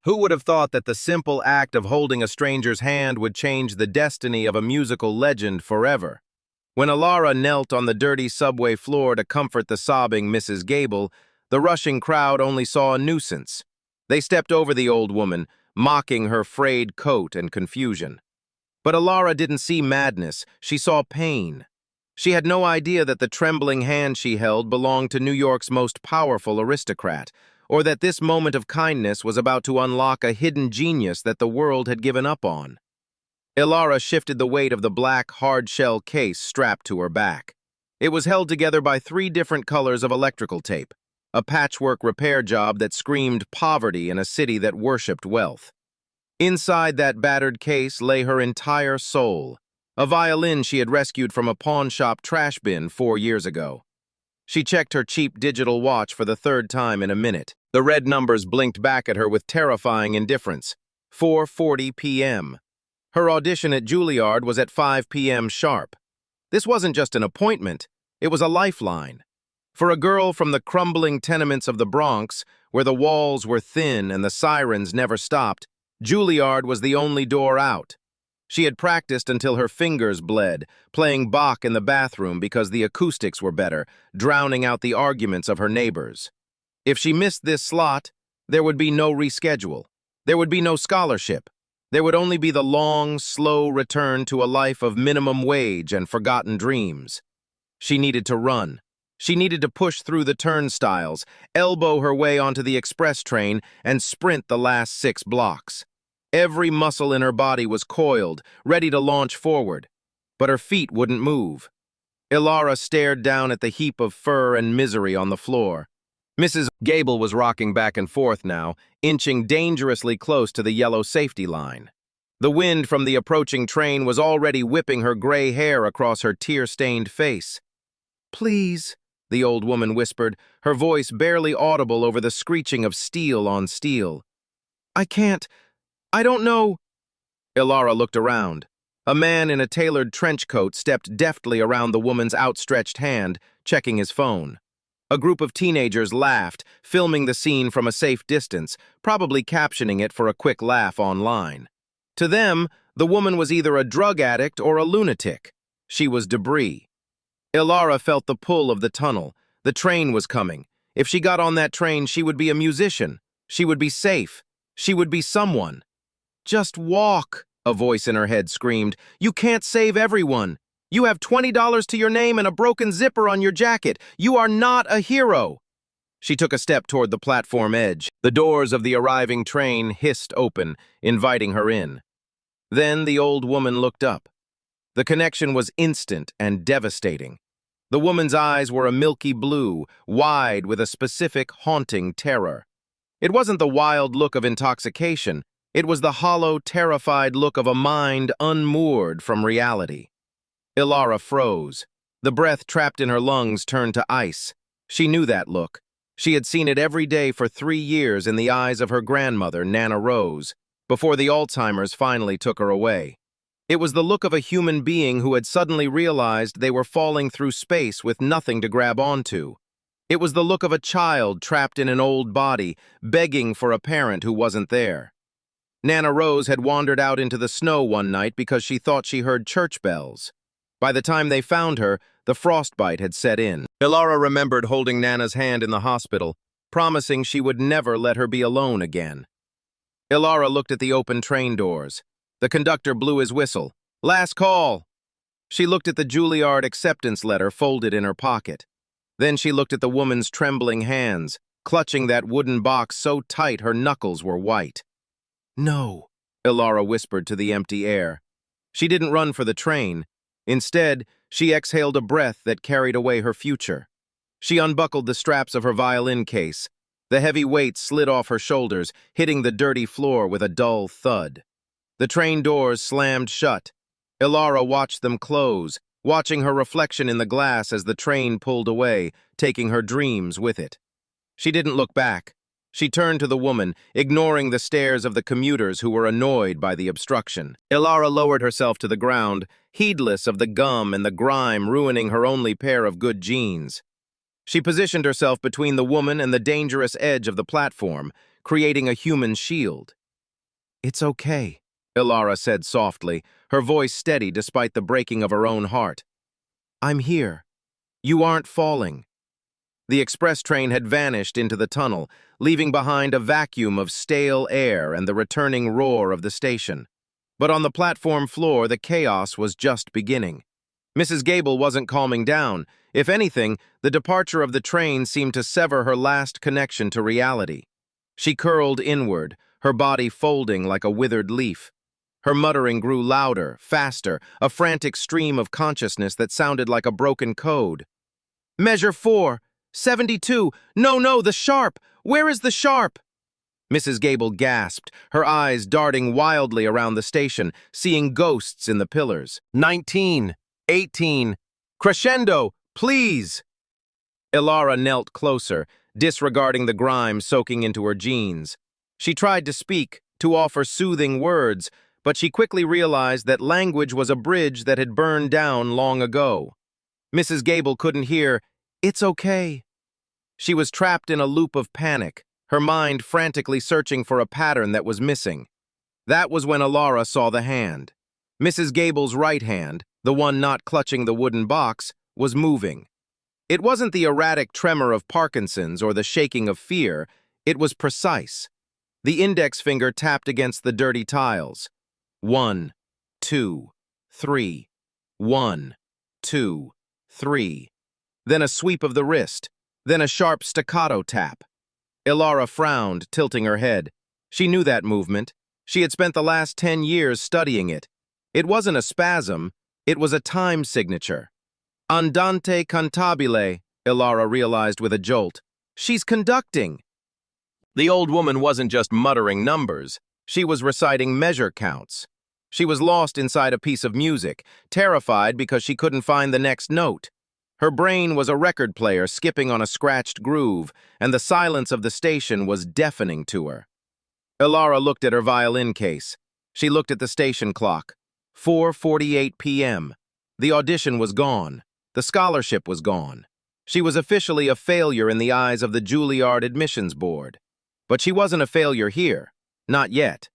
Who would have thought that the simple act of holding a stranger's hand would change the destiny of a musical legend forever? When Elara knelt on the dirty subway floor to comfort the sobbing Mrs. Gable, the rushing crowd only saw a nuisance. They stepped over the old woman, mocking her frayed coat and confusion. But Elara didn't see madness, she saw pain. She had no idea that the trembling hand she held belonged to New York's most powerful aristocrat, or that this moment of kindness was about to unlock a hidden genius that the world had given up on. Elara shifted the weight of the black, hard-shell case strapped to her back. It was held together by 3 different colors of electrical tape, a patchwork repair job that screamed poverty in a city that worshipped wealth. Inside that battered case lay her entire soul, a violin she had rescued from a pawn shop trash bin 4 years ago. She checked her cheap digital watch for the 3rd time in a minute. The red numbers blinked back at her with terrifying indifference. 4:40 p.m. Her audition at Juilliard was at 5 p.m. sharp. This wasn't just an appointment, it was a lifeline. For a girl from the crumbling tenements of the Bronx, where the walls were thin and the sirens never stopped, Juilliard was the only door out. She had practiced until her fingers bled, playing Bach in the bathroom because the acoustics were better, drowning out the arguments of her neighbors. If she missed this slot, there would be no reschedule. There would be no scholarship. There would only be the long, slow return to a life of minimum wage and forgotten dreams. She needed to run. She needed to push through the turnstiles, elbow her way onto the express train, and sprint the last 6 blocks. Every muscle in her body was coiled, ready to launch forward, but her feet wouldn't move. Elara stared down at the heap of fur and misery on the floor. Mrs. Gable was rocking back and forth now, inching dangerously close to the yellow safety line. The wind from the approaching train was already whipping her gray hair across her tear-stained face. "Please," the old woman whispered, her voice barely audible over the screeching of steel on steel. "I can't. I don't know." Elara looked around. A man in a tailored trench coat stepped deftly around the woman's outstretched hand, checking his phone. A group of teenagers laughed, filming the scene from a safe distance, probably captioning it for a quick laugh online. To them, the woman was either a drug addict or a lunatic. She was debris. Elara felt the pull of the tunnel. The train was coming. If she got on that train, she would be a musician. She would be safe. She would be someone. "Just walk," a voice in her head screamed. "You can't save everyone. You have $20 to your name and a broken zipper on your jacket. You are not a hero." She took a step toward the platform edge. The doors of the arriving train hissed open, inviting her in. Then the old woman looked up. The connection was instant and devastating. The woman's eyes were a milky blue, wide with a specific haunting terror. It wasn't the wild look of intoxication. It was the hollow, terrified look of a mind unmoored from reality. Elara froze. The breath trapped in her lungs turned to ice. She knew that look. She had seen it every day for 3 years in the eyes of her grandmother, Nana Rose, before the Alzheimer's finally took her away. It was the look of a human being who had suddenly realized they were falling through space with nothing to grab onto. It was the look of a child trapped in an old body, begging for a parent who wasn't there. Nana Rose had wandered out into the snow one night because she thought she heard church bells. By the time they found her, the frostbite had set in. Elara remembered holding Nana's hand in the hospital, promising she would never let her be alone again. Elara looked at the open train doors. The conductor blew his whistle. "Last call!" She looked at the Juilliard acceptance letter folded in her pocket. Then she looked at the woman's trembling hands, clutching that wooden box so tight her knuckles were white. "No," Elara whispered to the empty air. She didn't run for the train. Instead, she exhaled a breath that carried away her future. She unbuckled the straps of her violin case. The heavy weight slid off her shoulders, hitting the dirty floor with a dull thud. The train doors slammed shut. Elara watched them close, watching her reflection in the glass as the train pulled away, taking her dreams with it. She didn't look back. She turned to the woman, ignoring the stares of the commuters who were annoyed by the obstruction. Elara lowered herself to the ground, heedless of the gum and the grime ruining her only pair of good jeans. She positioned herself between the woman and the dangerous edge of the platform, creating a human shield. "It's okay," Elara said softly, her voice steady despite the breaking of her own heart. "I'm here. You aren't falling." The express train had vanished into the tunnel, leaving behind a vacuum of stale air and the returning roar of the station. But on the platform floor, the chaos was just beginning. Mrs. Gable wasn't calming down. If anything, the departure of the train seemed to sever her last connection to reality. She curled inward, her body folding like a withered leaf. Her muttering grew louder, faster, a frantic stream of consciousness that sounded like a broken code. "Measure 4, 72, no, the sharp! Where is the sharp?" Mrs. Gable gasped, her eyes darting wildly around the station, seeing ghosts in the pillars. 19, 18, crescendo, please! Elara knelt closer, disregarding the grime soaking into her jeans. She tried to speak, to offer soothing words, but she quickly realized that language was a bridge that had burned down long ago. Mrs. Gable couldn't hear, "It's okay." She was trapped in a loop of panic, her mind frantically searching for a pattern that was missing. That was when Elara saw the hand. Mrs. Gable's right hand, the one not clutching the wooden box, was moving. It wasn't the erratic tremor of Parkinson's or the shaking of fear, it was precise. The index finger tapped against the dirty tiles. 1, 2, 3. 1, 2, 3. Then a sweep of the wrist, then a sharp staccato tap. Elara frowned, tilting her head. She knew that movement. She had spent the last 10 years studying it. It wasn't a spasm, it was a time signature. Andante cantabile, Elara realized with a jolt. She's conducting. The old woman wasn't just muttering numbers. She was reciting measure counts. She was lost inside a piece of music, terrified because she couldn't find the next note. Her brain was a record player skipping on a scratched groove, and the silence of the station was deafening to her. Elara looked at her violin case. She looked at the station clock. 4:48 p.m. The audition was gone. The scholarship was gone. She was officially a failure in the eyes of the Juilliard admissions board. But she wasn't a failure here. Not yet.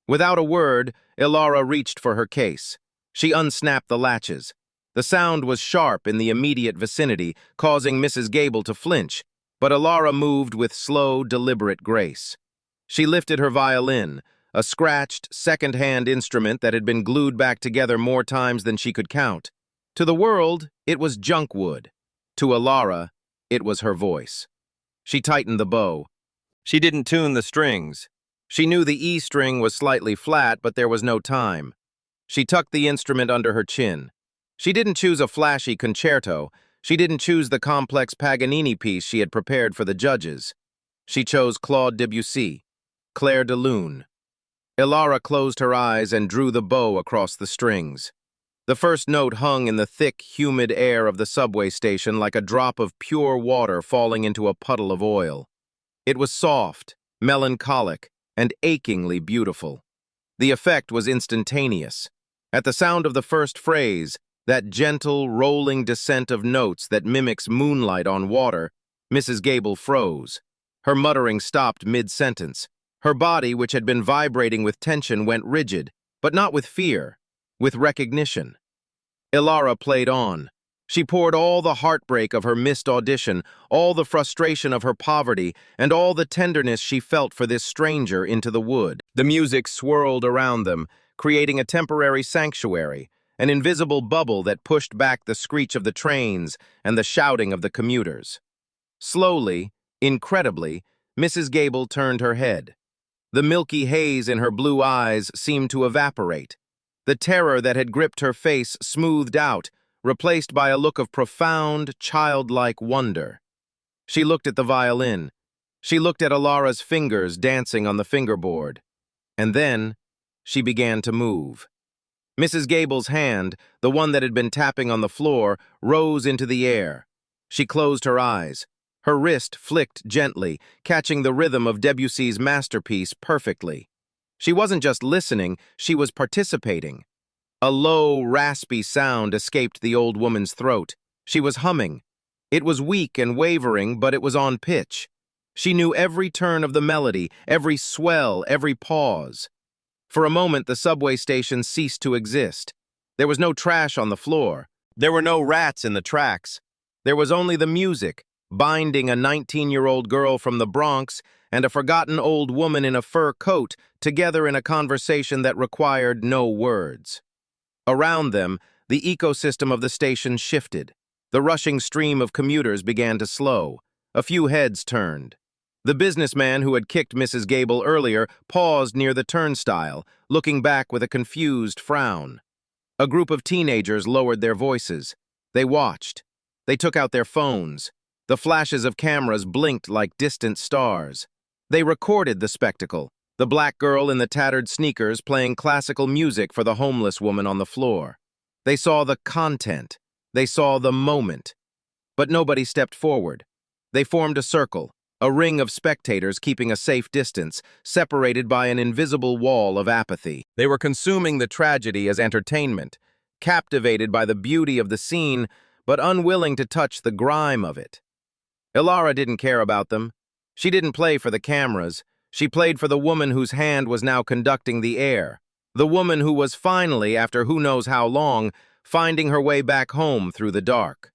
Without a word, Elara reached for her case. She unsnapped the latches. The sound was sharp in the immediate vicinity, causing Mrs. Gable to flinch, but Elara moved with slow, deliberate grace. She lifted her violin, a scratched, second-hand instrument that had been glued back together more times than she could count. To the world, it was junk wood. To Elara, it was her voice. She tightened the bow. She didn't tune the strings. She knew the E string was slightly flat, but there was no time. She tucked the instrument under her chin. She didn't choose a flashy concerto. She didn't choose the complex Paganini piece she had prepared for the judges. She chose Claude Debussy, Clair de Lune. Elara closed her eyes and drew the bow across the strings. The first note hung in the thick, humid air of the subway station like a drop of pure water falling into a puddle of oil. It was soft, melancholic, and achingly beautiful. The effect was instantaneous. At the sound of the first phrase, that gentle, rolling descent of notes that mimics moonlight on water, Mrs. Gable froze. Her muttering stopped mid-sentence. Her body, which had been vibrating with tension, went rigid, but not with fear, with recognition. Elara played on. She poured all the heartbreak of her missed audition, all the frustration of her poverty, and all the tenderness she felt for this stranger into the wood. The music swirled around them, creating a temporary sanctuary, an invisible bubble that pushed back the screech of the trains and the shouting of the commuters. Slowly, incredibly, Mrs. Gable turned her head. The milky haze in her blue eyes seemed to evaporate. The terror that had gripped her face smoothed out, replaced by a look of profound, childlike wonder. She looked at the violin. She looked at Elara's fingers dancing on the fingerboard. And then, she began to move. Mrs. Gable's hand, the one that had been tapping on the floor, rose into the air. She closed her eyes. Her wrist flicked gently, catching the rhythm of Debussy's masterpiece perfectly. She wasn't just listening, she was participating. A low, raspy sound escaped the old woman's throat. She was humming. It was weak and wavering, but it was on pitch. She knew every turn of the melody, every swell, every pause. For a moment, the subway station ceased to exist. There was no trash on the floor. There were no rats in the tracks. There was only the music, binding a 19-year-old girl from the Bronx and a forgotten old woman in a fur coat together in a conversation that required no words. Around them, the ecosystem of the station shifted. The rushing stream of commuters began to slow. A few heads turned. The businessman who had kicked Mrs. Gable earlier paused near the turnstile, looking back with a confused frown. A group of teenagers lowered their voices. They watched. They took out their phones. The flashes of cameras blinked like distant stars. They recorded the spectacle, the black girl in the tattered sneakers playing classical music for the homeless woman on the floor. They saw the content. They saw the moment. But nobody stepped forward. They formed a circle, a ring of spectators keeping a safe distance, separated by an invisible wall of apathy. They were consuming the tragedy as entertainment, captivated by the beauty of the scene, but unwilling to touch the grime of it. Elara didn't care about them. She didn't play for the cameras. She played for the woman whose hand was now conducting the air, the woman who was finally, after who knows how long, finding her way back home through the dark.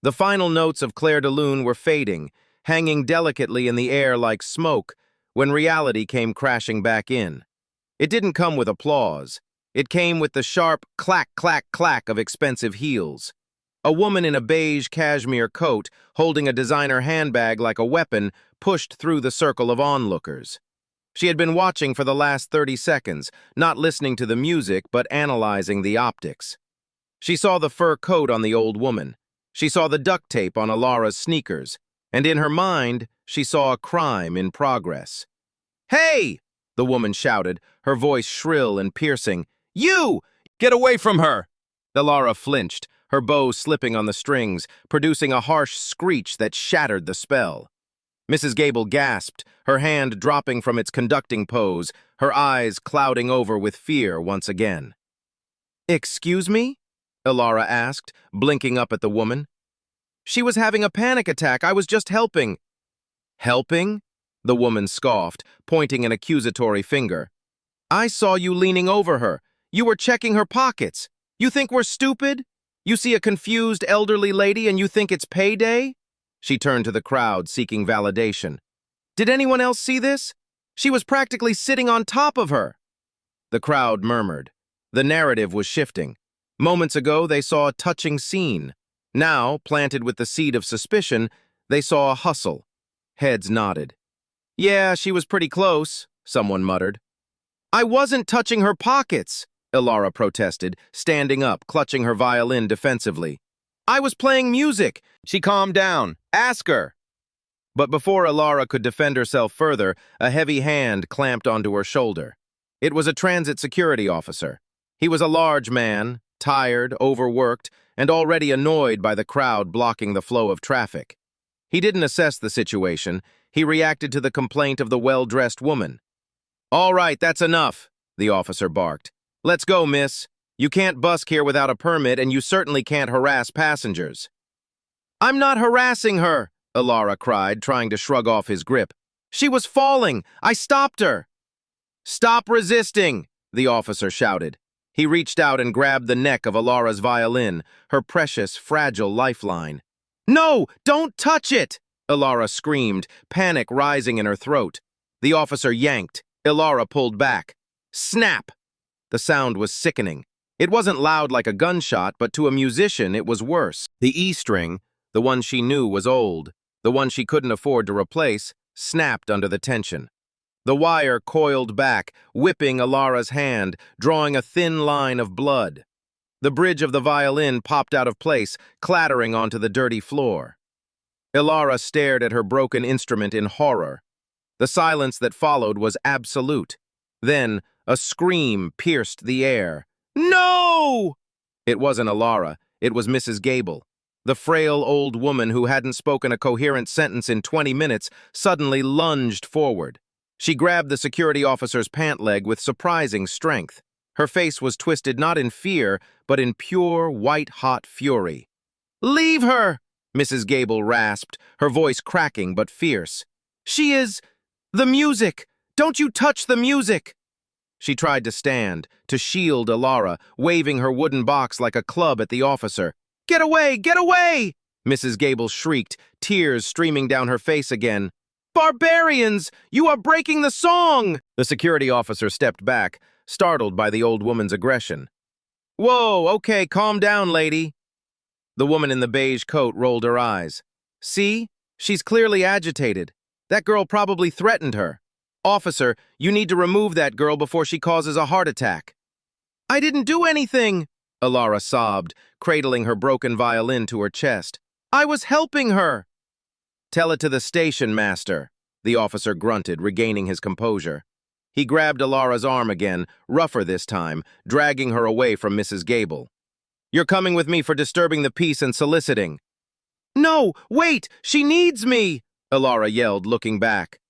The final notes of Clair de Lune were fading, hanging delicately in the air like smoke, when reality came crashing back in. It didn't come with applause. It came with the sharp clack, clack, clack of expensive heels. A woman in a beige cashmere coat, holding a designer handbag like a weapon, pushed through the circle of onlookers. She had been watching for the last 30 seconds, not listening to the music, but analyzing the optics. She saw the fur coat on the old woman. She saw the duct tape on Elara's sneakers. And in her mind, she saw a crime in progress. "Hey!" the woman shouted, her voice shrill and piercing. "You! Get away from her!" Elara flinched, her bow slipping on the strings, producing a harsh screech that shattered the spell. Mrs. Gable gasped, her hand dropping from its conducting pose, her eyes clouding over with fear once again. "Excuse me?" Elara asked, blinking up at the woman. "She was having a panic attack. I was just helping." "Helping?" the woman scoffed, pointing an accusatory finger. "I saw you leaning over her. You were checking her pockets. You think we're stupid? You see a confused elderly lady and you think it's payday?" She turned to the crowd, seeking validation. "Did anyone else see this? She was practically sitting on top of her." The crowd murmured. The narrative was shifting. Moments ago, they saw a touching scene. Now, planted with the seed of suspicion, they saw a hustle. Heads nodded. "Yeah, she was pretty close," someone muttered. "I wasn't touching her pockets," Elara protested, standing up, clutching her violin defensively. "I was playing music." "She calmed down. Ask her." But before Elara could defend herself further, a heavy hand clamped onto her shoulder. It was a transit security officer. He was a large man, tired, overworked, and already annoyed by the crowd blocking the flow of traffic. He didn't assess the situation. He reacted to the complaint of the well-dressed woman. "All right, that's enough," the officer barked. "Let's go, miss. You can't busk here without a permit, and you certainly can't harass passengers." "I'm not harassing her," Elara cried, trying to shrug off his grip. "She was falling. I stopped her." "Stop resisting," the officer shouted. He reached out and grabbed the neck of Elara's violin, her precious, fragile lifeline. "No, don't touch it!" Elara screamed, panic rising in her throat. The officer yanked. Elara pulled back. Snap! The sound was sickening. It wasn't loud like a gunshot, but to a musician it was worse. The E-string, the one she knew was old, the one she couldn't afford to replace, snapped under the tension. The wire coiled back, whipping Elara's hand, drawing a thin line of blood. The bridge of the violin popped out of place, clattering onto the dirty floor. Elara stared at her broken instrument in horror. The silence that followed was absolute. Then, a scream pierced the air. "No!" It wasn't Elara. It was Mrs. Gable. The frail old woman who hadn't spoken a coherent sentence in 20 minutes suddenly lunged forward. She grabbed the security officer's pant leg with surprising strength. Her face was twisted not in fear, but in pure, white-hot fury. "Leave her!" Mrs. Gable rasped, her voice cracking but fierce. She is... The music! Don't you touch the music! She tried to stand, to shield Elara, waving her wooden box like a club at the officer. Get away! Get away! Mrs. Gable shrieked, tears streaming down her face again. Barbarians! You are breaking the song! The security officer stepped back, startled by the old woman's aggression. Whoa, okay, calm down, lady. The woman in the beige coat rolled her eyes. See? She's clearly agitated. That girl probably threatened her. Officer, you need to remove that girl before she causes a heart attack. I didn't do anything, Elara sobbed, cradling her broken violin to her chest. I was helping her. Tell it to the station master, the officer grunted, regaining his composure. He grabbed Elara's arm again, rougher this time, dragging her away from Mrs. Gable. You're coming with me for disturbing the peace and soliciting. No, wait, she needs me, Elara yelled, looking back.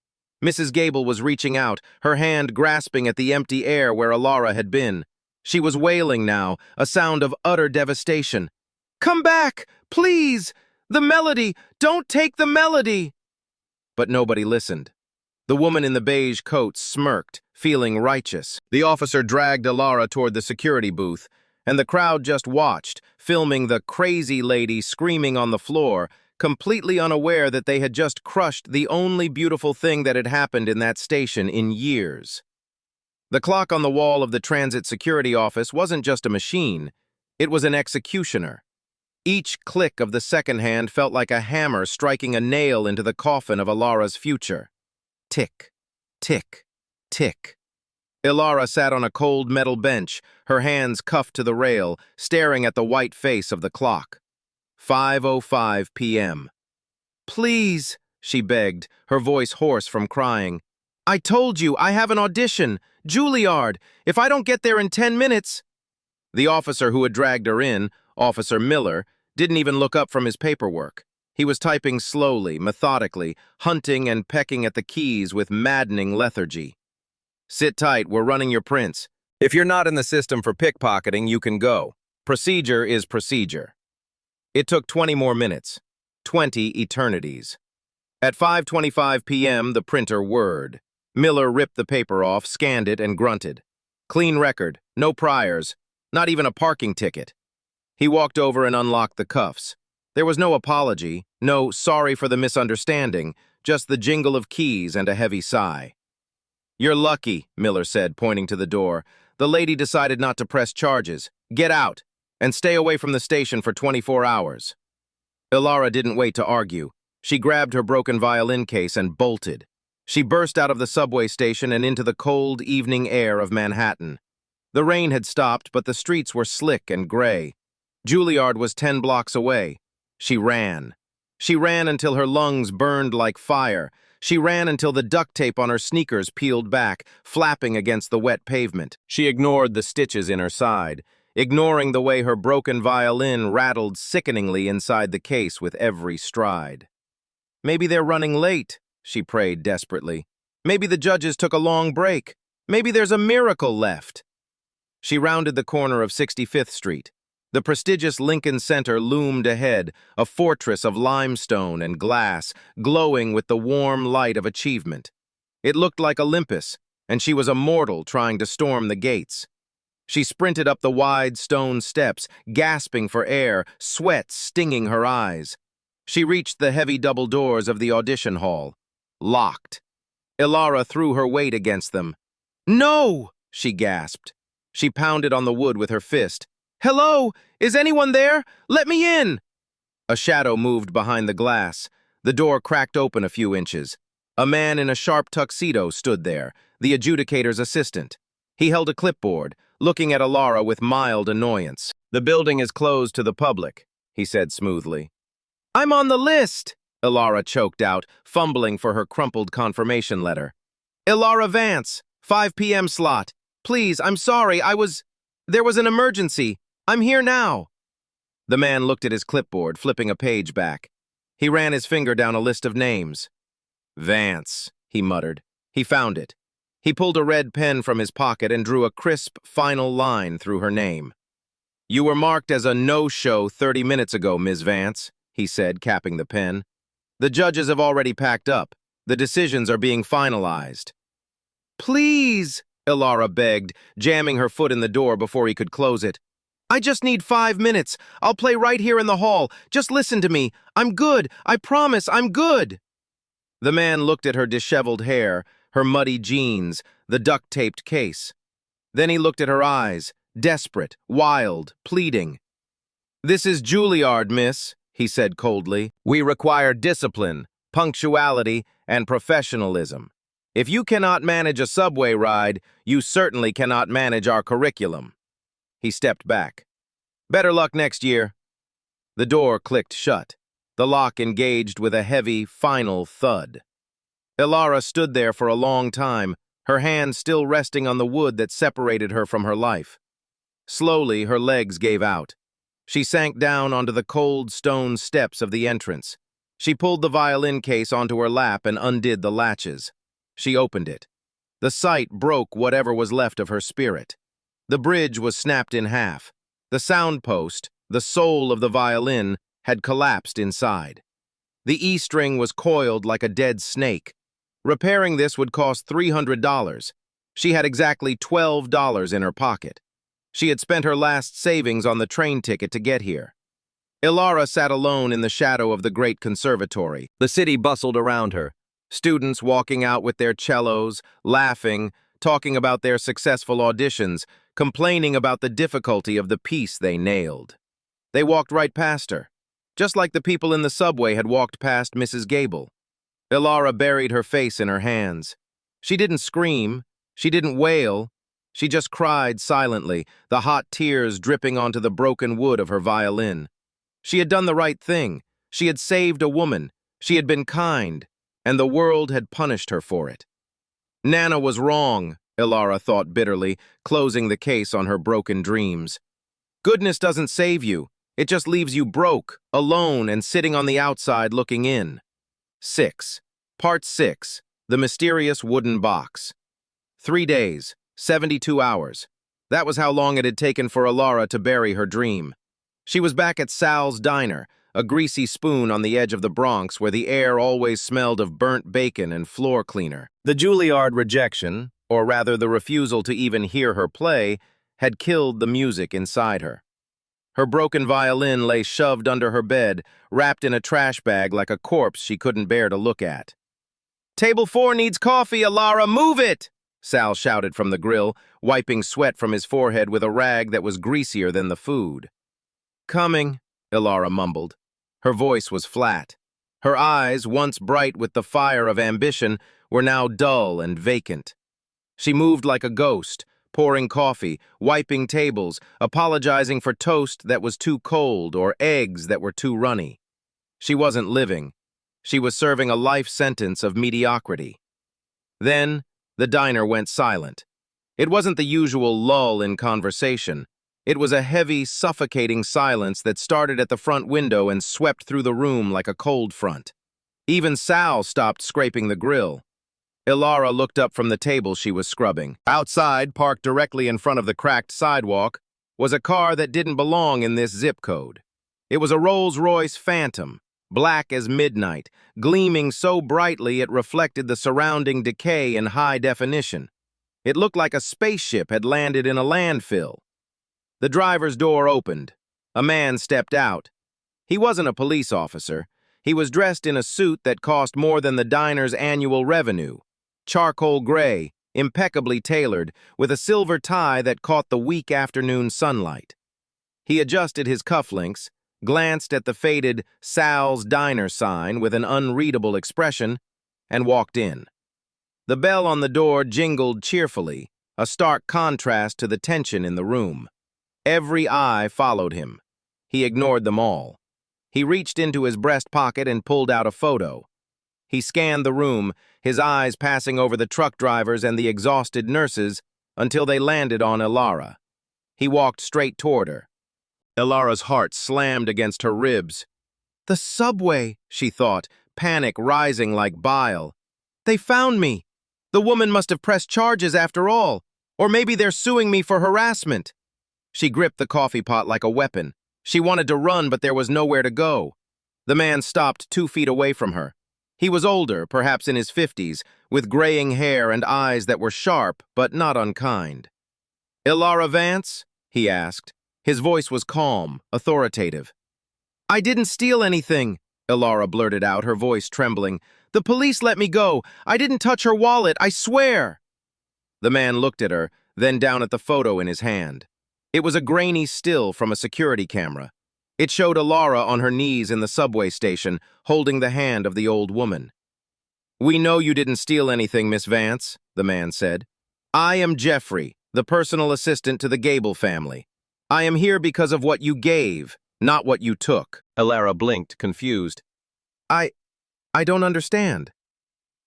Mrs. Gable was reaching out, her hand grasping at the empty air where Elara had been. She was wailing now, a sound of utter devastation. Come back, please! The melody! Don't take the melody! But nobody listened. The woman in the beige coat smirked, feeling righteous. The officer dragged Elara toward the security booth, and the crowd just watched, filming the crazy lady screaming on the floor, completely unaware that they had just crushed the only beautiful thing that had happened in that station in years. The clock on the wall of the transit security office wasn't just a machine, it was an executioner. Each click of the second hand felt like a hammer striking a nail into the coffin of Elara's future. Tick, tick, tick. Elara sat on a cold metal bench, her hands cuffed to the rail, staring at the white face of the clock. 5:05 p.m. Please, she begged, her voice hoarse from crying. I told you, I have an audition. Juilliard, if I don't get there in 10 minutes... The officer who had dragged her in, Officer Miller, didn't even look up from his paperwork. He was typing slowly, methodically, hunting and pecking at the keys with maddening lethargy. Sit tight, we're running your prints. If you're not in the system for pickpocketing, you can go. Procedure is procedure. It took 20 more minutes. 20 eternities. At 5:25 p.m., the printer whirred. Miller ripped the paper off, scanned it, and grunted. Clean record, no priors, not even a parking ticket. He walked over and unlocked the cuffs. There was no apology, no sorry for the misunderstanding, just the jingle of keys and a heavy sigh. You're lucky, Miller said, pointing to the door. The lady decided not to press charges. Get out, and stay away from the station for 24 hours. Elara didn't wait to argue. She grabbed her broken violin case and bolted. She burst out of the subway station and into the cold evening air of Manhattan. The rain had stopped, but the streets were slick and gray. Juilliard was 10 blocks away. She ran. She ran until her lungs burned like fire. She ran until the duct tape on her sneakers peeled back, flapping against the wet pavement. She ignored the stitches in her side, ignoring the way her broken violin rattled sickeningly inside the case with every stride. Maybe they're running late, she prayed desperately. Maybe the judges took a long break. Maybe there's a miracle left. She rounded the corner of 65th Street. The prestigious Lincoln Center loomed ahead, a fortress of limestone and glass, glowing with the warm light of achievement. It looked like Olympus, and she was a mortal trying to storm the gates. She sprinted up the wide stone steps, gasping for air, sweat stinging her eyes. She reached the heavy double doors of the audition hall. Locked. Elara threw her weight against them. No! She gasped. She pounded on the wood with her fist. Hello? Is anyone there? Let me in! A shadow moved behind the glass. The door cracked open a few inches. A man in a sharp tuxedo stood there, the adjudicator's assistant. He held a clipboard, looking at Elara with mild annoyance. The building is closed to the public, he said smoothly. I'm on the list, Elara choked out, fumbling for her crumpled confirmation letter. Elara Vance, 5 p.m. slot. Please, I'm sorry, there was an emergency. I'm here now. The man looked at his clipboard, flipping a page back. He ran his finger down a list of names. Vance, he muttered. He found it. He pulled a red pen from his pocket and drew a crisp, final line through her name. You were marked as a no-show 30 minutes ago, Ms. Vance, he said, capping the pen. The judges have already packed up. The decisions are being finalized. Please, Elara begged, jamming her foot in the door before he could close it. I just need 5 minutes. I'll play right here in the hall. Just listen to me. I'm good. I promise I'm good. The man looked at her disheveled hair, her muddy jeans, the duct-taped case. Then he looked at her eyes, desperate, wild, pleading. This is Juilliard, miss, he said coldly. We require discipline, punctuality, and professionalism. If you cannot manage a subway ride, you certainly cannot manage our curriculum. He stepped back. Better luck next year. The door clicked shut. The lock engaged with a heavy, final thud. Elara stood there for a long time, her hand still resting on the wood that separated her from her life. Slowly, her legs gave out. She sank down onto the cold stone steps of the entrance. She pulled the violin case onto her lap and undid the latches. She opened it. The sight broke whatever was left of her spirit. The bridge was snapped in half. The sound post, the soul of the violin, had collapsed inside. The E-string was coiled like a dead snake. Repairing this would cost $300. She had exactly $12 in her pocket. She had spent her last savings on the train ticket to get here. Elara sat alone in the shadow of the great conservatory. The city bustled around her. Students walking out with their cellos, laughing, talking about their successful auditions, complaining about the difficulty of the piece they nailed. They walked right past her, just like the people in the subway had walked past Mrs. Gable. Elara buried her face in her hands. She didn't scream, she didn't wail, she just cried silently, the hot tears dripping onto the broken wood of her violin. She had done the right thing. She had saved a woman. She had been kind, and the world had punished her for it. Nana was wrong, Elara thought bitterly, closing the case on her broken dreams. Goodness doesn't save you. It just leaves you broke, alone, and sitting on the outside looking in. 6. Part 6. The Mysterious Wooden Box. 3 days, 72 hours. That was how long it had taken for Elara to bury her dream. She was back at Sal's Diner, a greasy spoon on the edge of the Bronx where the air always smelled of burnt bacon and floor cleaner. The Juilliard rejection, or rather the refusal to even hear her play, had killed the music inside her. Her broken violin lay shoved under her bed, wrapped in a trash bag like a corpse she couldn't bear to look at. Table 4 needs coffee, Elara, move it! Sal shouted from the grill, wiping sweat from his forehead with a rag that was greasier than the food. Coming, Elara mumbled. Her voice was flat. Her eyes, once bright with the fire of ambition, were now dull and vacant. She moved like a ghost, pouring coffee, wiping tables, apologizing for toast that was too cold or eggs that were too runny. She wasn't living. She was serving a life sentence of mediocrity. Then, the diner went silent. It wasn't the usual lull in conversation. It was a heavy, suffocating silence that started at the front window and swept through the room like a cold front. Even Sal stopped scraping the grill. Elara looked up from the table she was scrubbing. Outside, parked directly in front of the cracked sidewalk, was a car that didn't belong in this zip code. It was a Rolls-Royce Phantom, black as midnight, gleaming so brightly it reflected the surrounding decay in high definition. It looked like a spaceship had landed in a landfill. The driver's door opened. A man stepped out. He wasn't a police officer. He was dressed in a suit that cost more than the diner's annual revenue. Charcoal gray, impeccably tailored, with a silver tie that caught the weak afternoon sunlight. He adjusted his cufflinks, glanced at the faded Sal's Diner sign with an unreadable expression, and walked in. The bell on the door jingled cheerfully, a stark contrast to the tension in the room. Every eye followed him. He ignored them all. He reached into his breast pocket and pulled out a photo. He scanned the room, his eyes passing over the truck drivers and the exhausted nurses until they landed on Elara. He walked straight toward her. Elara's heart slammed against her ribs. The subway, she thought, panic rising like bile. They found me. The woman must have pressed charges after all. Or maybe they're suing me for harassment. She gripped the coffee pot like a weapon. She wanted to run, but there was nowhere to go. The man stopped 2 feet away from her. He was older, perhaps in his 50s, with graying hair and eyes that were sharp but not unkind. "Elara Vance?" he asked. His voice was calm, authoritative. "I didn't steal anything," Elara blurted out, her voice trembling. "The police let me go. I didn't touch her wallet, I swear." The man looked at her, then down at the photo in his hand. It was a grainy still from a security camera. It showed Elara on her knees in the subway station, holding the hand of the old woman. "We know you didn't steal anything, Miss Vance," the man said. "I am Jeffrey, the personal assistant to the Gable family. I am here because of what you gave, not what you took." Elara blinked, confused. I don't understand."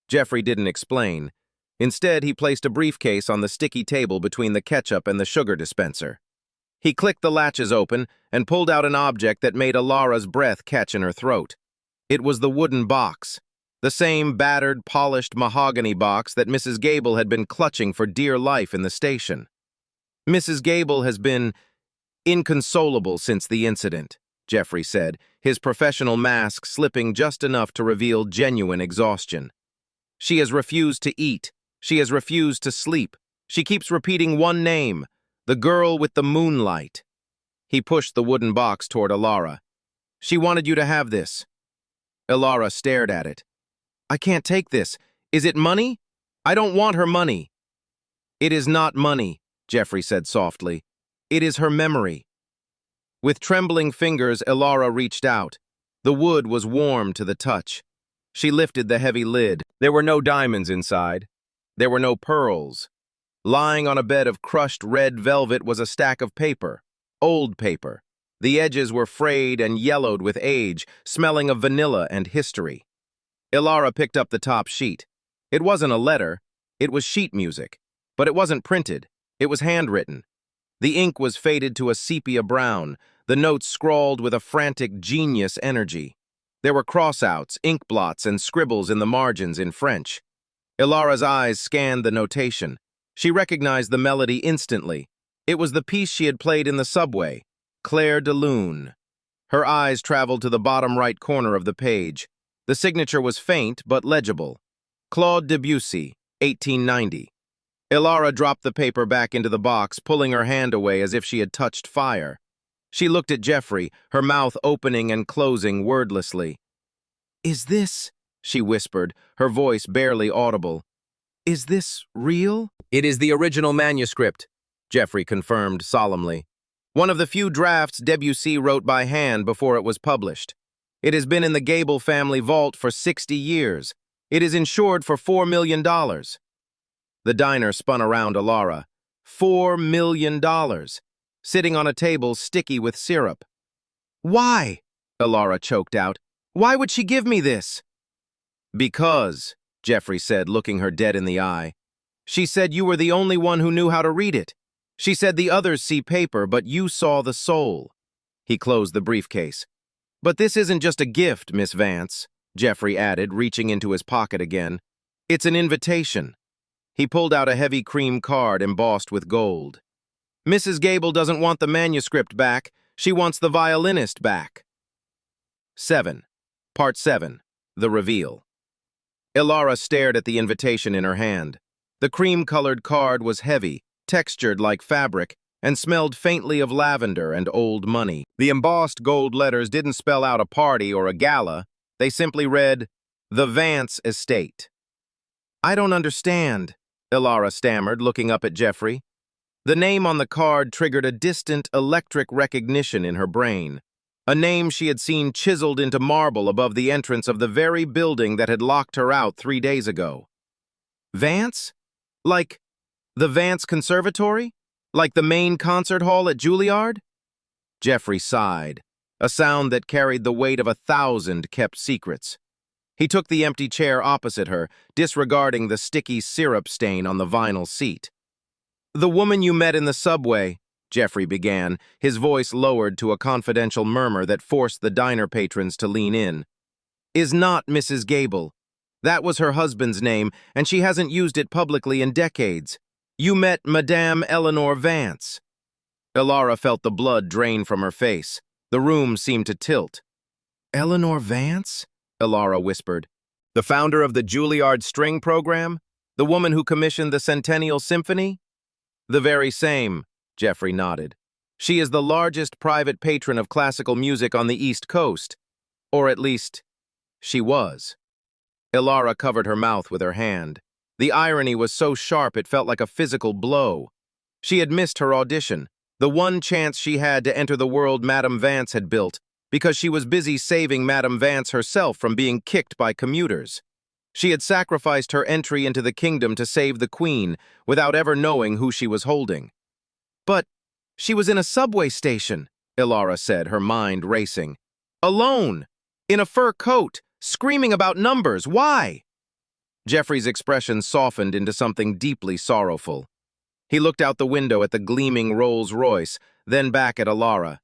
Jeffrey didn't explain. Instead, he placed a briefcase on the sticky table between the ketchup and the sugar dispenser. He clicked the latches open and pulled out an object that made Elara's breath catch in her throat. It was the wooden box, the same battered, polished mahogany box that Mrs. Gable had been clutching for dear life in the station. "Mrs. Gable has been inconsolable since the incident," Jeffrey said, his professional mask slipping just enough to reveal genuine exhaustion. "She has refused to eat. She has refused to sleep. She keeps repeating one name, the girl with the moonlight." He pushed the wooden box toward Elara. "She wanted you to have this." Elara stared at it. "I can't take this. Is it money? I don't want her money." "It is not money," Jeffrey said softly. "It is her memory." With trembling fingers, Elara reached out. The wood was warm to the touch. She lifted the heavy lid. There were no diamonds inside. There were no pearls. Lying on a bed of crushed red velvet was a stack of paper, old paper. The edges were frayed and yellowed with age, smelling of vanilla and history. Elara picked up the top sheet. It wasn't a letter, it was sheet music. But it wasn't printed, it was handwritten. The ink was faded to a sepia brown, the notes scrawled with a frantic genius energy. There were crossouts, ink blots, and scribbles in the margins in French. Elara's eyes scanned the notation. She recognized the melody instantly. It was the piece she had played in the subway, Claire de Lune. Her eyes traveled to the bottom right corner of the page. The signature was faint but legible. Claude Debussy, 1890. Elara dropped the paper back into the box, pulling her hand away as if she had touched fire. She looked at Jeffrey, her mouth opening and closing wordlessly. "Is this," she whispered, her voice barely audible, "is this real?" "It is the original manuscript," Jeffrey confirmed solemnly. "One of the few drafts Debussy wrote by hand before it was published. It has been in the Gable family vault for 60 years. It is insured for $4 million. The diner spun around Elara. $4 million. Sitting on a table sticky with syrup. "Why?" Elara choked out. "Why would she give me this?" "Because," Jeffrey said, looking her dead in the eye. "She said you were the only one who knew how to read it. She said the others see paper, but you saw the soul." He closed the briefcase. "But this isn't just a gift, Miss Vance," Jeffrey added, reaching into his pocket again. "It's an invitation." He pulled out a heavy cream card embossed with gold. "Mrs. Gable doesn't want the manuscript back. She wants the violinist back." 7. Part 7. The Reveal. Elara stared at the invitation in her hand. The cream-colored card was heavy, textured like fabric, and smelled faintly of lavender and old money. The embossed gold letters didn't spell out a party or a gala. They simply read, "The Vance Estate." "I don't understand," Elara stammered, looking up at Jeffrey. The name on the card triggered a distant electric recognition in her brain. A name she had seen chiseled into marble above the entrance of the very building that had locked her out 3 days ago. Vance? Like the Vance Conservatory? Like the main concert hall at Juilliard? Jeffrey sighed, a sound that carried the weight of 1,000 kept secrets. He took the empty chair opposite her, disregarding the sticky syrup stain on the vinyl seat. "The woman you met in the subway," Jeffrey began, his voice lowered to a confidential murmur that forced the diner patrons to lean in, "is not Mrs. Gable. That was her husband's name, and she hasn't used it publicly in decades. You met Madame Eleanor Vance." Elara felt the blood drain from her face. The room seemed to tilt. "Eleanor Vance?" Elara whispered. The founder of the Juilliard String Program? The woman who commissioned the Centennial Symphony? The very same, Jeffrey nodded. She is the largest private patron of classical music on the East Coast. Or at least, she was. Elara covered her mouth with her hand. The irony was so sharp it felt like a physical blow. She had missed her audition, the one chance she had to enter the world Madame Vance had built, because she was busy saving Madame Vance herself from being kicked by commuters. She had sacrificed her entry into the kingdom to save the queen without ever knowing who she was holding. But she was in a subway station, Elara said, her mind racing. Alone, in a fur coat, screaming about numbers. Why? Jeffrey's expression softened into something deeply sorrowful. He looked out the window at the gleaming Rolls-Royce, then back at Elara.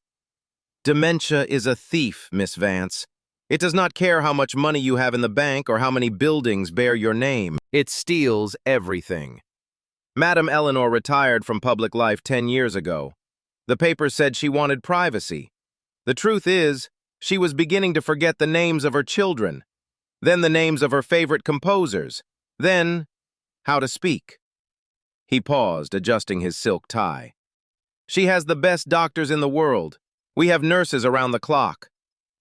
Dementia is a thief, Miss Vance. It does not care how much money you have in the bank or how many buildings bear your name. It steals everything. Madame Eleanor retired from public life 10 years ago. The papers said she wanted privacy. The truth is, she was beginning to forget the names of her children, then the names of her favorite composers, then how to speak. He paused, adjusting his silk tie. She has the best doctors in the world. We have nurses around the clock.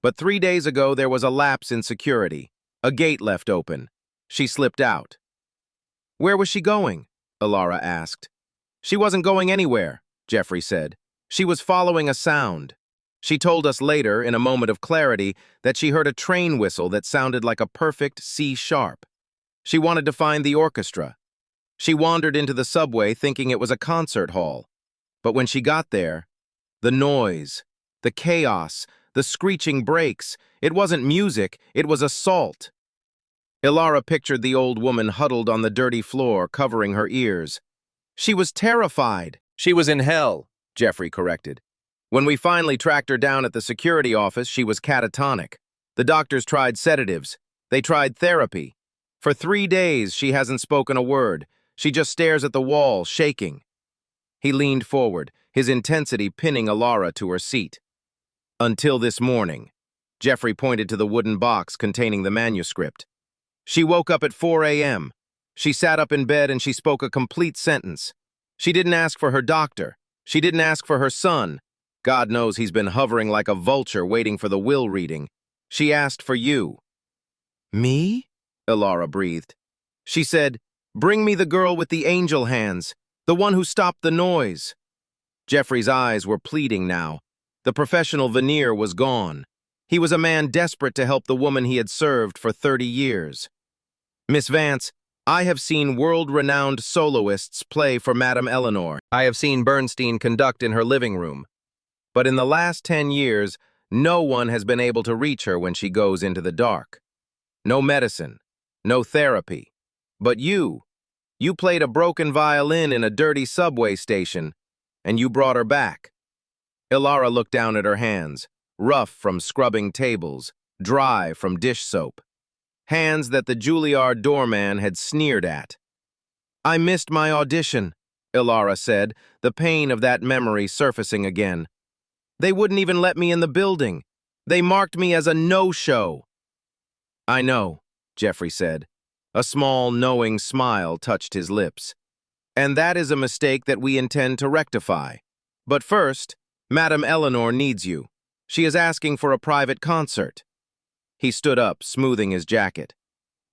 But 3 days ago there was a lapse in security. A gate left open. She slipped out. Where was she going? Elara asked. She wasn't going anywhere, Jeffrey said. She was following a sound. She told us later, in a moment of clarity, that she heard a train whistle that sounded like a perfect C-sharp. She wanted to find the orchestra. She wandered into the subway thinking it was a concert hall. But when she got there, the noise, the chaos, the screeching brakes, it wasn't music, it was assault. Elara pictured the old woman huddled on the dirty floor, covering her ears. She was terrified. She was in hell, Jeffrey corrected. When we finally tracked her down at the security office, she was catatonic. The doctors tried sedatives. They tried therapy. For 3 days, she hasn't spoken a word. She just stares at the wall, shaking. He leaned forward, his intensity pinning Elara to her seat. Until this morning. Jeffrey pointed to the wooden box containing the manuscript. She woke up at 4 a.m. She sat up in bed and she spoke a complete sentence. She didn't ask for her doctor. She didn't ask for her son. God knows he's been hovering like a vulture waiting for the will reading. She asked for you. Me? Elara breathed. She said, bring me the girl with the angel hands, the one who stopped the noise. Jeffrey's eyes were pleading now. The professional veneer was gone. He was a man desperate to help the woman he had served for 30 years. Miss Vance, I have seen world-renowned soloists play for Madame Eleanor. I have seen Bernstein conduct in her living room. But in the last 10 years, no one has been able to reach her when she goes into the dark. No medicine, no therapy. But you played a broken violin in a dirty subway station, and you brought her back. Elara looked down at her hands, rough from scrubbing tables, dry from dish soap. Hands that the Juilliard doorman had sneered at. I missed my audition, Elara said, the pain of that memory surfacing again. They wouldn't even let me in the building. They marked me as a no-show. I know, Jeffrey said. A small, knowing smile touched his lips. And that is a mistake that we intend to rectify. But first, Madame Eleanor needs you. She is asking for a private concert. He stood up, smoothing his jacket.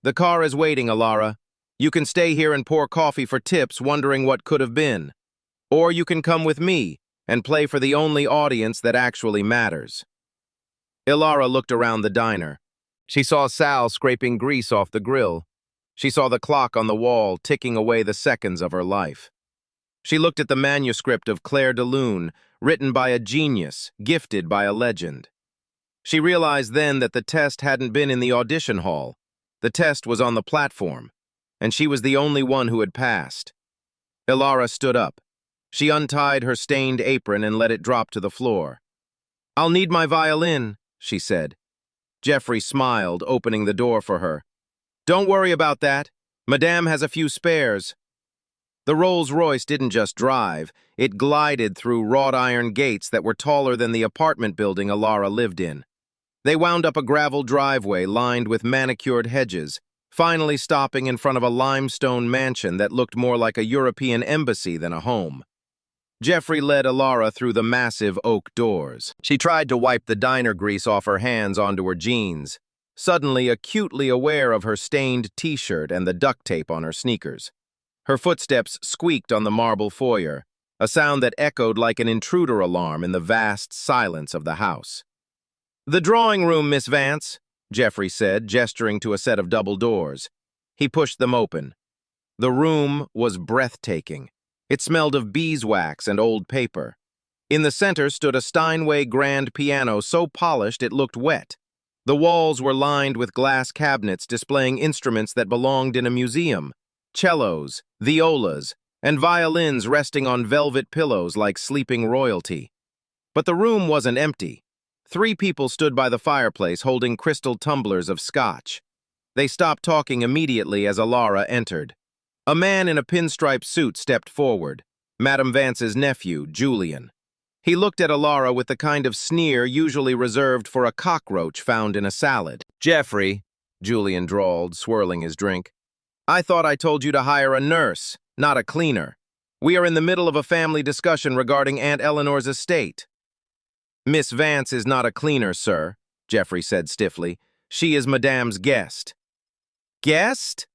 The car is waiting, Elara. You can stay here and pour coffee for tips, wondering what could have been. Or you can come with me and play for the only audience that actually matters. Elara looked around the diner. She saw Sal scraping grease off the grill. She saw the clock on the wall ticking away the seconds of her life. She looked at the manuscript of Claire de Lune, written by a genius, gifted by a legend. She realized then that the test hadn't been in the audition hall. The test was on the platform, and she was the only one who had passed. Elara stood up. She untied her stained apron and let it drop to the floor. I'll need my violin, she said. Jeffrey smiled, opening the door for her. Don't worry about that. Madame has a few spares. The Rolls-Royce didn't just drive. It glided through wrought iron gates that were taller than the apartment building Elara lived in. They wound up a gravel driveway lined with manicured hedges, finally stopping in front of a limestone mansion that looked more like a European embassy than a home. Jeffrey led Elara through the massive oak doors. She tried to wipe the diner grease off her hands onto her jeans, suddenly acutely aware of her stained t-shirt and the duct tape on her sneakers. Her footsteps squeaked on the marble foyer, a sound that echoed like an intruder alarm in the vast silence of the house. "The drawing room, Miss Vance," Jeffrey said, gesturing to a set of double doors. He pushed them open. The room was breathtaking. It smelled of beeswax and old paper. In the center stood a Steinway grand piano so polished it looked wet. The walls were lined with glass cabinets displaying instruments that belonged in a museum: cellos, violas, and violins resting on velvet pillows like sleeping royalty. But the room wasn't empty. 3 people stood by the fireplace holding crystal tumblers of scotch. They stopped talking immediately as Elara entered. A man in a pinstripe suit stepped forward, Madame Vance's nephew, Julian. He looked at Elara with the kind of sneer usually reserved for a cockroach found in a salad. "Jeffrey," Julian drawled, swirling his drink, "I thought I told you to hire a nurse, not a cleaner. We are in the middle of a family discussion regarding Aunt Eleanor's estate." "Miss Vance is not a cleaner, sir," Jeffrey said stiffly. "She is Madame's guest." "Guest?"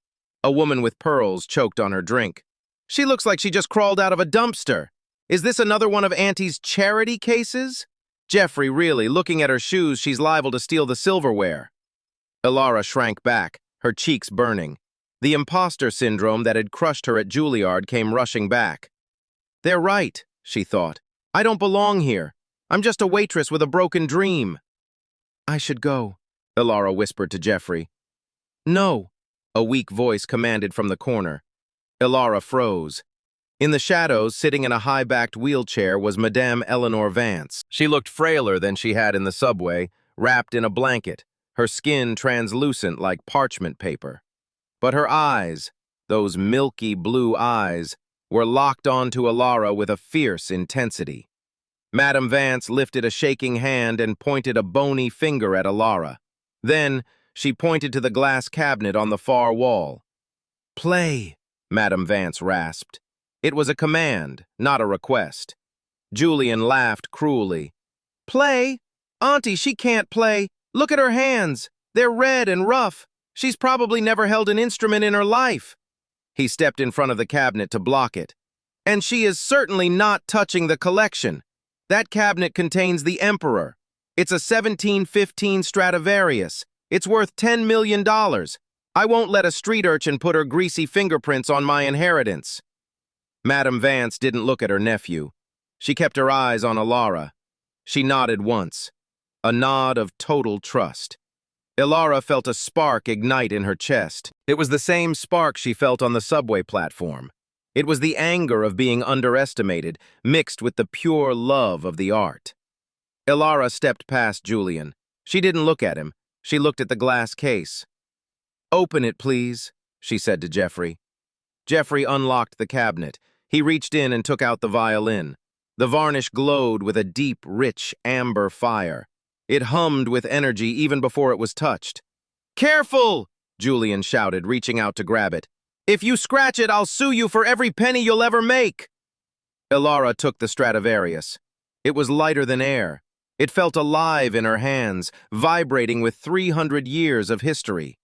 A woman with pearls choked on her drink. "She looks like she just crawled out of a dumpster. Is this another one of Auntie's charity cases?" "Jeffrey, really, looking at her shoes, she's liable to steal the silverware." Elara shrank back, her cheeks burning. The imposter syndrome that had crushed her at Juilliard came rushing back. "They're right," she thought. "I don't belong here. I'm just a waitress with a broken dream." "I should go," Elara whispered to Jeffrey. "No," a weak voice commanded from the corner. Elara froze. In the shadows, sitting in a high-backed wheelchair, was Madame Eleanor Vance. She looked frailer than she had in the subway, wrapped in a blanket, her skin translucent like parchment paper. But her eyes, those milky blue eyes, were locked onto Elara with a fierce intensity. Madame Vance lifted a shaking hand and pointed a bony finger at Elara. Then, she pointed to the glass cabinet on the far wall. "Play," Madame Vance rasped. It was a command, not a request. Julian laughed cruelly. "Play? Auntie, she can't play. Look at her hands. They're red and rough. She's probably never held an instrument in her life." He stepped in front of the cabinet to block it. "And she is certainly not touching the collection. That cabinet contains the Emperor. It's a 1715 Stradivarius. It's worth $10 million. I won't let a street urchin put her greasy fingerprints on my inheritance." Madame Vance didn't look at her nephew. She kept her eyes on Elara. She nodded once, a nod of total trust. Elara felt a spark ignite in her chest. It was the same spark she felt on the subway platform. It was the anger of being underestimated, mixed with the pure love of the art. Elara stepped past Julian. She didn't look at him. She looked at the glass case. "Open it, please," she said to Jeffrey. Jeffrey unlocked the cabinet. He reached in and took out the violin. The varnish glowed with a deep, rich amber fire. It hummed with energy even before it was touched. "Careful!" Julian shouted, reaching out to grab it. "If you scratch it, I'll sue you for every penny you'll ever make." Elara took the Stradivarius. It was lighter than air. It felt alive in her hands, vibrating with 300 years of history.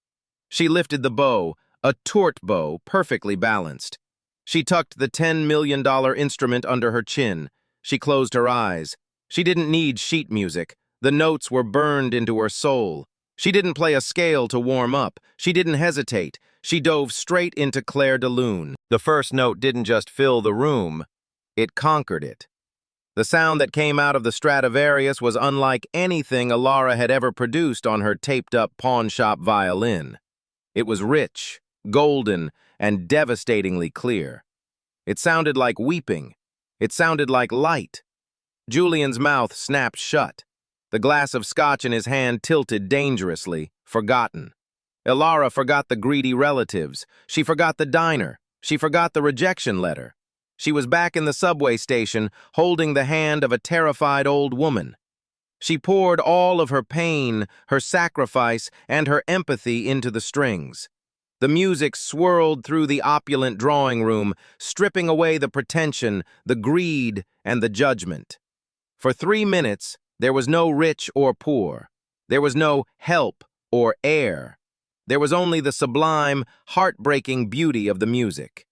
She lifted the bow, a tourte bow, perfectly balanced. She tucked the $10 million instrument under her chin. She closed her eyes. She didn't need sheet music. The notes were burned into her soul. She didn't play a scale to warm up. She didn't hesitate. She dove straight into Clair de Lune. The first note didn't just fill the room. It conquered it. The sound that came out of the Stradivarius was unlike anything Elara had ever produced on her taped-up pawn-shop violin. It was rich, golden, and devastatingly clear. It sounded like weeping. It sounded like light. Julian's mouth snapped shut. The glass of scotch in his hand tilted dangerously, forgotten. Elara forgot the greedy relatives. She forgot the diner. She forgot the rejection letter. She was back in the subway station, holding the hand of a terrified old woman. She poured all of her pain, her sacrifice, and her empathy into the strings. The music swirled through the opulent drawing room, stripping away the pretension, the greed, and the judgment. For 3 minutes, there was no rich or poor. There was no help or heir. There was only the sublime, heartbreaking beauty of the music.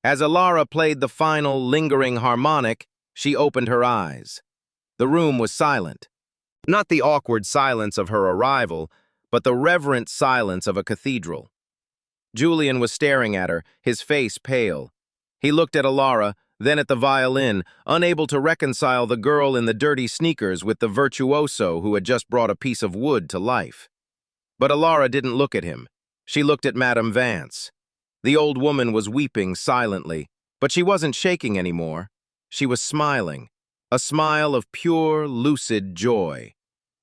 As Elara played the final, lingering harmonic, she opened her eyes. The room was silent. Not the awkward silence of her arrival, but the reverent silence of a cathedral. Julian was staring at her, his face pale. He looked at Elara, then at the violin, unable to reconcile the girl in the dirty sneakers with the virtuoso who had just brought a piece of wood to life. But Elara didn't look at him. She looked at Madame Vance. The old woman was weeping silently, but she wasn't shaking anymore. She was smiling, a smile of pure, lucid joy.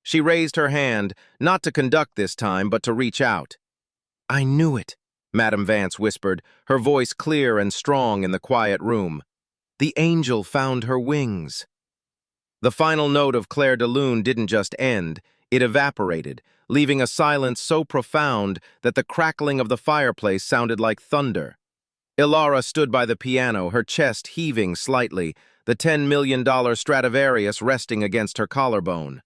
She raised her hand, not to conduct this time, but to reach out. "I knew it," Madame Vance whispered, her voice clear and strong in the quiet room. "The angel found her wings." The final note of Clair de Lune didn't just end, it evaporated, leaving a silence so profound that the crackling of the fireplace sounded like thunder. Elara stood by the piano, her chest heaving slightly, the $10 million Stradivarius resting against her collarbone.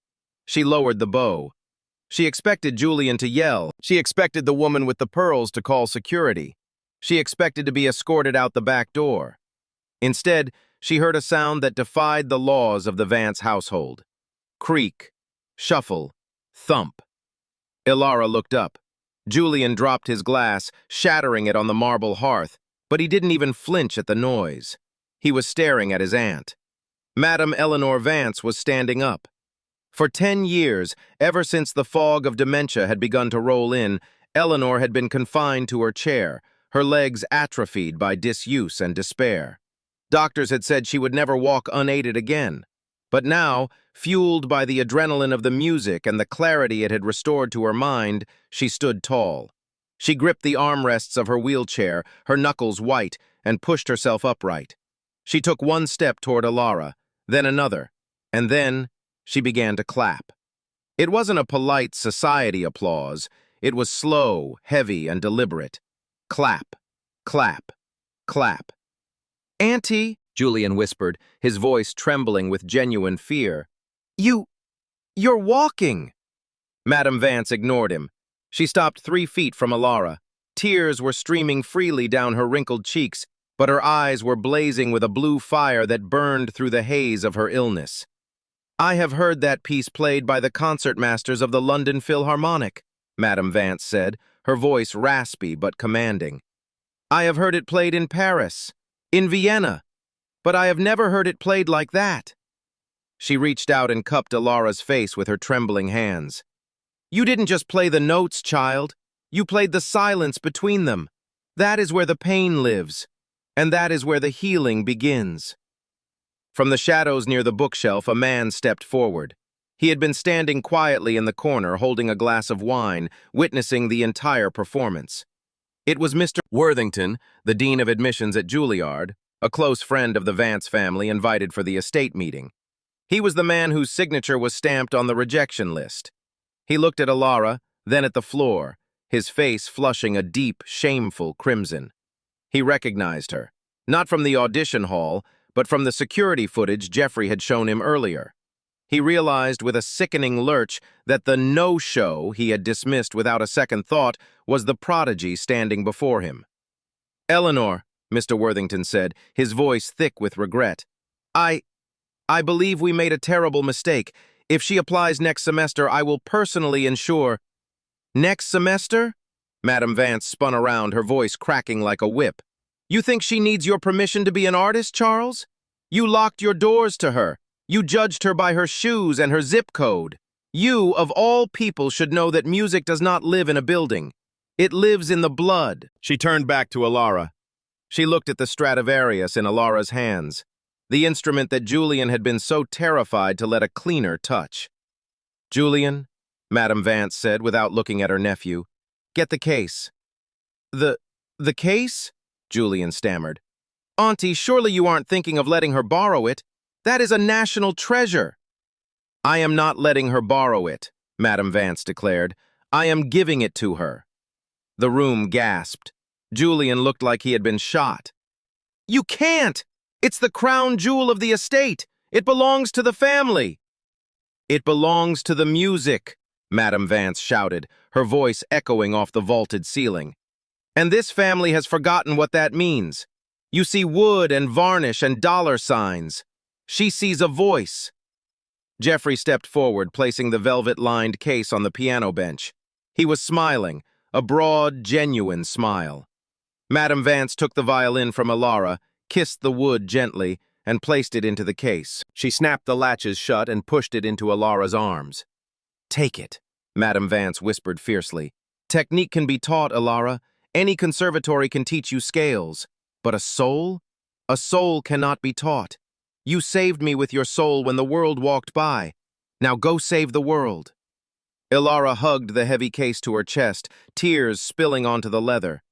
She lowered the bow. She expected Julian to yell. She expected the woman with the pearls to call security. She expected to be escorted out the back door. Instead, she heard a sound that defied the laws of the Vance household. Creak, shuffle, thump. Elara looked up. Julian dropped his glass, shattering it on the marble hearth, but he didn't even flinch at the noise. He was staring at his aunt. Madame Eleanor Vance was standing up. For 10 years, ever since the fog of dementia had begun to roll in, Eleanor had been confined to her chair, her legs atrophied by disuse and despair. Doctors had said she would never walk unaided again. But now, fueled by the adrenaline of the music and the clarity it had restored to her mind, she stood tall. She gripped the armrests of her wheelchair, her knuckles white, and pushed herself upright. She took one step toward Elara, then another, and then she began to clap. It wasn't a polite society applause. It was slow, heavy, and deliberate. Clap, clap, clap. "Auntie," Julian whispered, his voice trembling with genuine fear. You're walking." Madame Vance ignored him. She stopped 3 feet from Elara. Tears were streaming freely down her wrinkled cheeks, but her eyes were blazing with a blue fire that burned through the haze of her illness. "I have heard that piece played by the concertmasters of the London Philharmonic," Madame Vance said, her voice raspy but commanding. "I have heard it played in Paris, in Vienna, but I have never heard it played like that." She reached out and cupped Elara's face with her trembling hands. "You didn't just play the notes, child. You played the silence between them. That is where the pain lives, and that is where the healing begins." From the shadows near the bookshelf, a man stepped forward. He had been standing quietly in the corner, holding a glass of wine, witnessing the entire performance. It was Mr. Worthington, the dean of admissions at Juilliard, a close friend of the Vance family invited for the estate meeting. He was the man whose signature was stamped on the rejection list. He looked at Elara, then at the floor, his face flushing a deep, shameful crimson. He recognized her, not from the audition hall, but from the security footage Jeffrey had shown him earlier. He realized with a sickening lurch that the no-show he had dismissed without a second thought was the prodigy standing before him. "Eleanor," Mr. Worthington said, his voice thick with regret, I believe we made a terrible mistake. If she applies next semester, I will personally ensure—" "Next semester?" Madame Vance spun around, her voice cracking like a whip. "You think she needs your permission to be an artist, Charles? You locked your doors to her. You judged her by her shoes and her zip code. You, of all people, should know that music does not live in a building. It lives in the blood." She turned back to Elara. She looked at the Stradivarius in Elara's hands, the instrument that Julian had been so terrified to let a cleaner touch. "Julian," Madame Vance said without looking at her nephew, "get the case." The case?" Julian stammered. "Auntie, surely you aren't thinking of letting her borrow it? That is a national treasure." "I am not letting her borrow it," Madame Vance declared. "I am giving it to her." The room gasped. Julian looked like he had been shot. "You can't! It's the crown jewel of the estate! It belongs to the family!" "It belongs to the music," Madame Vance shouted, her voice echoing off the vaulted ceiling. "And this family has forgotten what that means. You see wood and varnish and dollar signs. She sees a voice." Jeffrey stepped forward, placing the velvet-lined case on the piano bench. He was smiling, a broad, genuine smile. Madame Vance took the violin from Elara, kissed the wood gently, and placed it into the case. She snapped the latches shut and pushed it into Elara's arms. "Take it," Madame Vance whispered fiercely. "Technique can be taught, Elara. Any conservatory can teach you scales. But a soul? A soul cannot be taught. You saved me with your soul when the world walked by. Now go save the world." Elara hugged the heavy case to her chest, tears spilling onto the leather.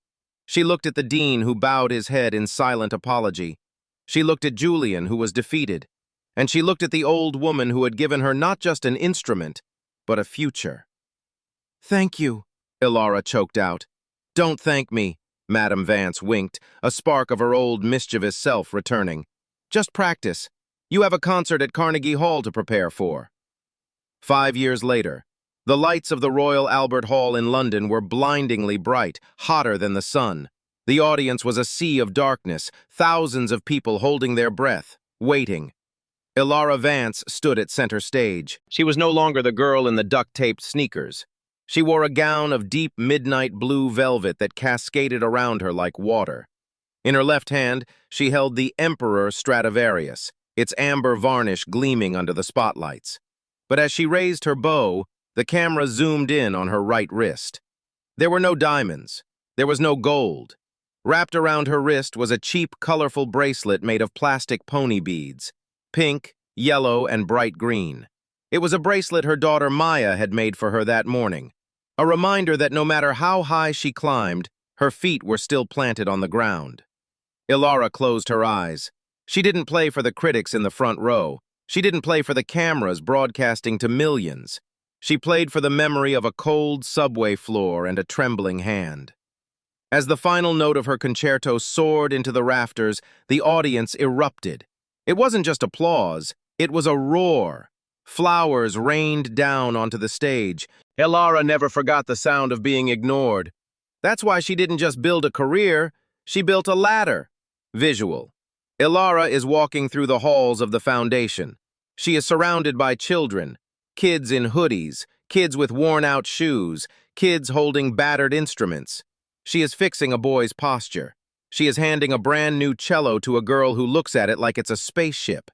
She looked at the dean, who bowed his head in silent apology. She looked at Julian, who was defeated. And she looked at the old woman who had given her not just an instrument, but a future. "Thank you," Elara choked out. "Don't thank me," Madame Vance winked, a spark of her old mischievous self returning. "Just practice. You have a concert at Carnegie Hall to prepare for." 5 years later, the lights of the Royal Albert Hall in London were blindingly bright, hotter than the sun. The audience was a sea of darkness, thousands of people holding their breath, waiting. Elara Vance stood at center stage. She was no longer the girl in the duct-taped sneakers. She wore a gown of deep midnight blue velvet that cascaded around her like water. In her left hand, she held the Emperor Stradivarius, its amber varnish gleaming under the spotlights. But as she raised her bow, the camera zoomed in on her right wrist. There were no diamonds. There was no gold. Wrapped around her wrist was a cheap, colorful bracelet made of plastic pony beads, pink, yellow, and bright green. It was a bracelet her daughter Maya had made for her that morning, a reminder that no matter how high she climbed, her feet were still planted on the ground. Elara closed her eyes. She didn't play for the critics in the front row. She didn't play for the cameras broadcasting to millions. She played for the memory of a cold subway floor and a trembling hand. As the final note of her concerto soared into the rafters, the audience erupted. It wasn't just applause, it was a roar. Flowers rained down onto the stage. Elara never forgot the sound of being ignored. That's why she didn't just build a career, she built a ladder. Visual. Elara is walking through the halls of the foundation. She is surrounded by children, kids in hoodies, kids with worn-out shoes, kids holding battered instruments. She is fixing a boy's posture. She is handing a brand new cello to a girl who looks at it like it's a spaceship.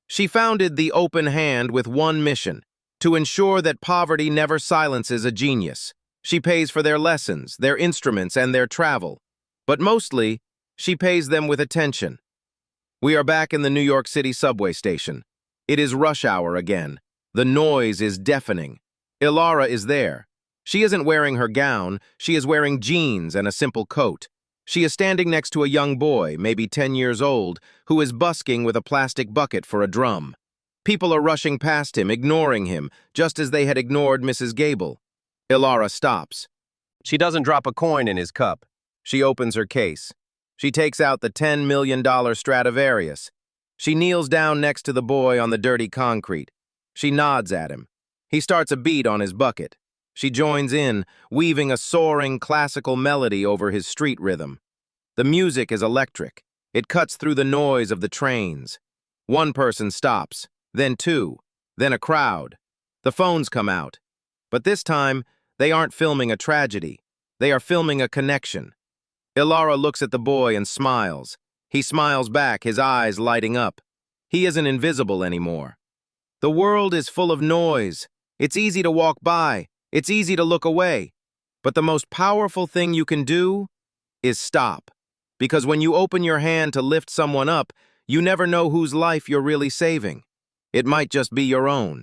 She founded the Open Hand with one mission, to ensure that poverty never silences a genius. She pays for their lessons, their instruments, and their travel. But mostly, she pays them with attention. We are back in the New York City subway station. It is rush hour again. The noise is deafening. Elara is there. She isn't wearing her gown, she is wearing jeans and a simple coat. She is standing next to a young boy, maybe 10 years old, who is busking with a plastic bucket for a drum. People are rushing past him, ignoring him, just as they had ignored Mrs. Gable. Elara stops. She doesn't drop a coin in his cup. She opens her case. She takes out the $10 million Stradivarius. She kneels down next to the boy on the dirty concrete. She nods at him. He starts a beat on his bucket. She joins in, weaving a soaring classical melody over his street rhythm. The music is electric. It cuts through the noise of the trains. One person stops, then two, then a crowd. The phones come out. But this time, they aren't filming a tragedy. They are filming a connection. Elara looks at the boy and smiles. He smiles back, his eyes lighting up. He isn't invisible anymore. The world is full of noise. It's easy to walk by. It's easy to look away. But the most powerful thing you can do is stop. Because when you open your hand to lift someone up, you never know whose life you're really saving. It might just be your own.